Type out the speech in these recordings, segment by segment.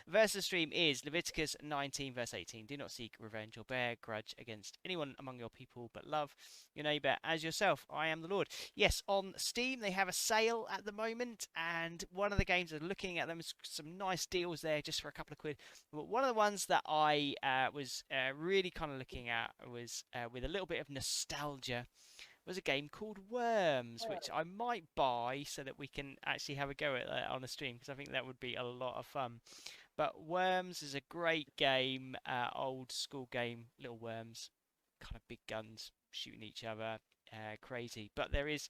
verse of the stream is Leviticus 19, verse 18. Do not seek revenge or bear grudge against anyone among your people, but love your neighbour as yourself. I am the Lord. Yes, on Steam they have a sale at the moment, and one of the games I'm looking at them is some nice deals there just for a couple of quid. But one of the ones that I was really kind of looking at was with a little bit of nostalgia was a game called Worms, which I might buy so that we can actually have a go at that on a stream because I think that would be a lot of fun. But Worms is a great game, old school game, little worms, kind of big guns shooting each other, crazy. But there is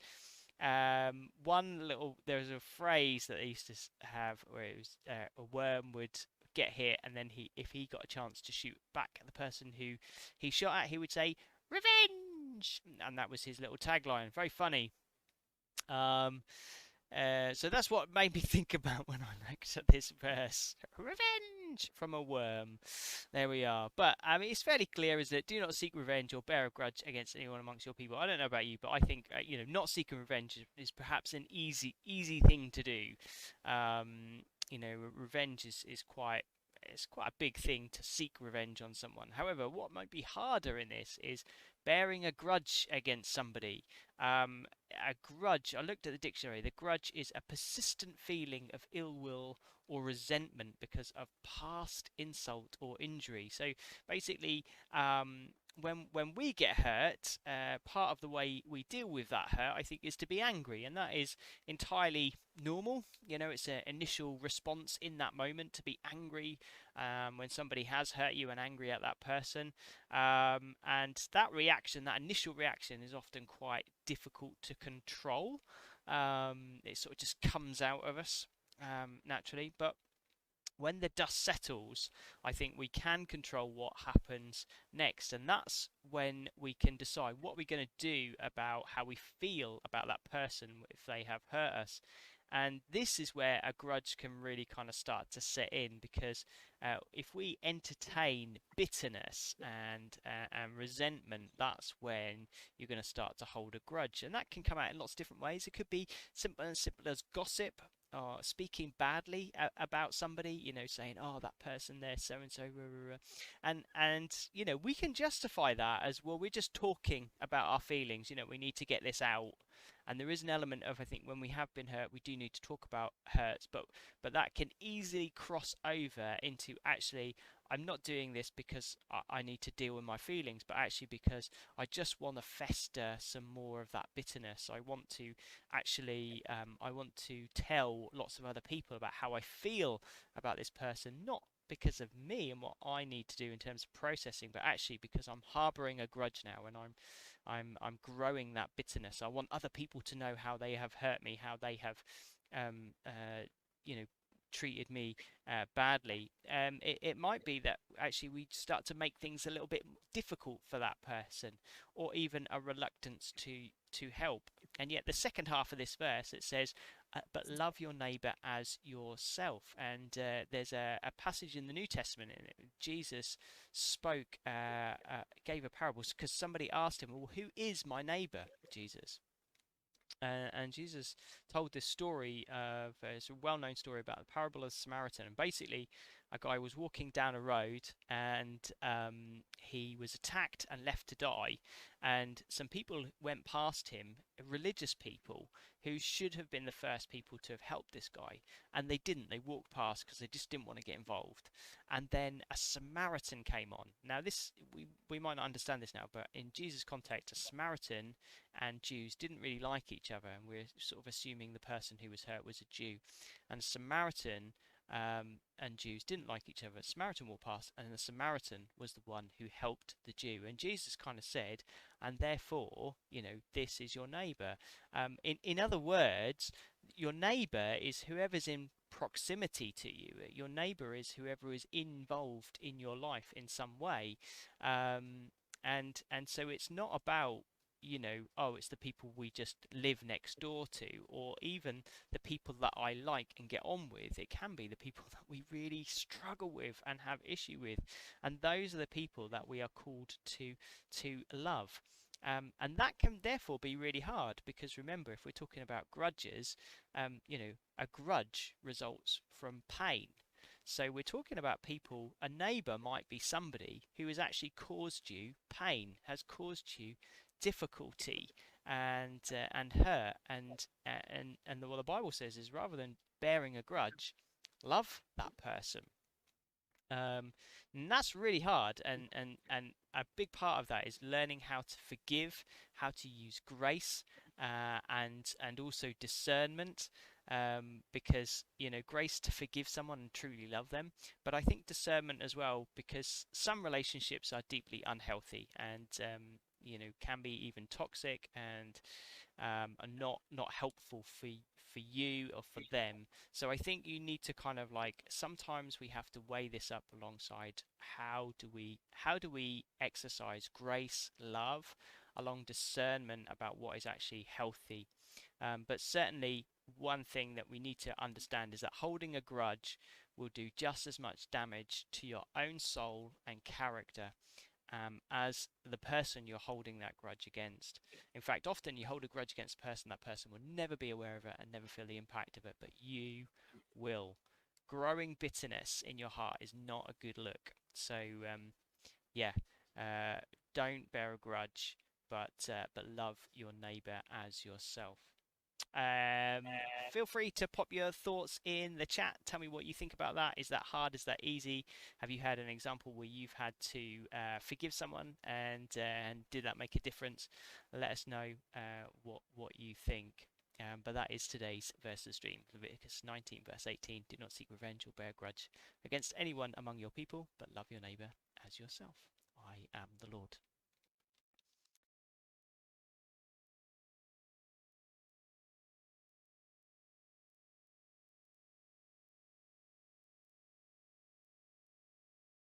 there's a phrase that they used to have where it was a worm would get hit and then if he got a chance to shoot back at the person who he shot at, he would say revenge, and that was his little tagline. Very funny. Um, so that's what made me think about when I looked at this verse. Revenge from a worm. There we are. But I mean, it's fairly clear, is that do not seek revenge or bear a grudge against anyone amongst your people. I don't know about you, but I think not seeking revenge is perhaps an easy thing to do. Revenge is quite. It's quite a big thing to seek revenge on someone. However, what might be harder in this is bearing a grudge against somebody. A grudge, I looked at the dictionary, the grudge is a persistent feeling of ill will or resentment because of past insult or injury. So basically, when we get hurt, part of the way we deal with that hurt, I think, is to be angry, and that is entirely normal. It's an initial response in that moment to be angry when somebody has hurt you and angry at that person. And that reaction, that initial reaction, is often quite difficult to control. It sort of just comes out of us naturally. But when the dust settles, I think we can control what happens next, and that's when we can decide what we're going to do about how we feel about that person if they have hurt us. And this is where a grudge can really kind of start to set in, because if we entertain bitterness and resentment, that's when you're going to start to hold a grudge, and that can come out in lots of different ways. It could be simple as gossip, or speaking badly about somebody, saying, "Oh, that person there, so and so," and we can justify that as, well, we're just talking about our feelings. We need to get this out. And there is an element of, I think, when we have been hurt, we do need to talk about hurts, but that can easily cross over into, actually, I'm not doing this because I need to deal with my feelings, but actually because I just want to fester some more of that bitterness. I want to actually, I want to tell lots of other people about how I feel about this person, not because of me and what I need to do in terms of processing, but actually because I'm harboring a grudge now, and I'm growing that bitterness. I want other people to know how they have hurt me, how they have, um, uh, you know, treated me badly. It might be that actually we start to make things a little bit difficult for that person, or even a reluctance to help. And yet the second half of this verse, it says, but love your neighbor as yourself. And there's a passage in the New Testament in it. Jesus spoke, gave a parable, because somebody asked him, well, who is my neighbor, Jesus? And Jesus told this story of, it's a well-known story about the parable of the Samaritan. And basically, a guy was walking down a road, and he was attacked and left to die. And some people went past him, religious people, who should have been the first people to have helped this guy, and they didn't. They walked past because they just didn't want to get involved. And then a Samaritan came on. Now, this we might not understand this now, but in Jesus' context, a Samaritan and Jews didn't really like each other, and we're sort of assuming the person who was hurt was a Jew. And Samaritan and Jews didn't like each other. Samaritan walked past, and the Samaritan was the one who helped the Jew. And Jesus kind of said, and therefore, this is your neighbor. In other words, your neighbor is whoever's in proximity to you. Your neighbor is whoever is involved in your life in some way. And so it's not about, oh, it's the people we just live next door to, or even the people that I like and get on with. It can be the people that we really struggle with and have issue with, and those are the people that we are called to love. And that can therefore be really hard, because remember, if we're talking about grudges, a grudge results from pain. So we're talking about people, a neighbor might be somebody who has actually caused you pain, has caused you difficulty and hurt and what the Bible says is rather than bearing a grudge, love that person. Um, and that's really hard, and a big part of that is learning how to forgive, how to use grace, and also discernment. Because grace to forgive someone and truly love them, but I think discernment as well, because some relationships are deeply unhealthy and can be even toxic and are not helpful for you or for them. So I think you need to kind of like sometimes we have to weigh this up alongside how do we exercise grace, love, along discernment about what is actually healthy. But certainly one thing that we need to understand is that holding a grudge will do just as much damage to your own soul and character as the person you're holding that grudge against. In fact, often you hold a grudge against a person, that person will never be aware of it and never feel the impact of it, but you will. Growing bitterness in your heart is not a good look. So, yeah, uh, don't bear a grudge, but love your neighbor as yourself. Feel free to pop your thoughts in the chat. Tell me what you think about that. Is that hard? Is that easy? Have you had an example where you've had to forgive someone, and did that make a difference? Let us know what you think. But that is today's verses dream. Leviticus 19 verse 18. Do not seek revenge or bear grudge against anyone among your people, but love your neighbor as yourself. I am the Lord.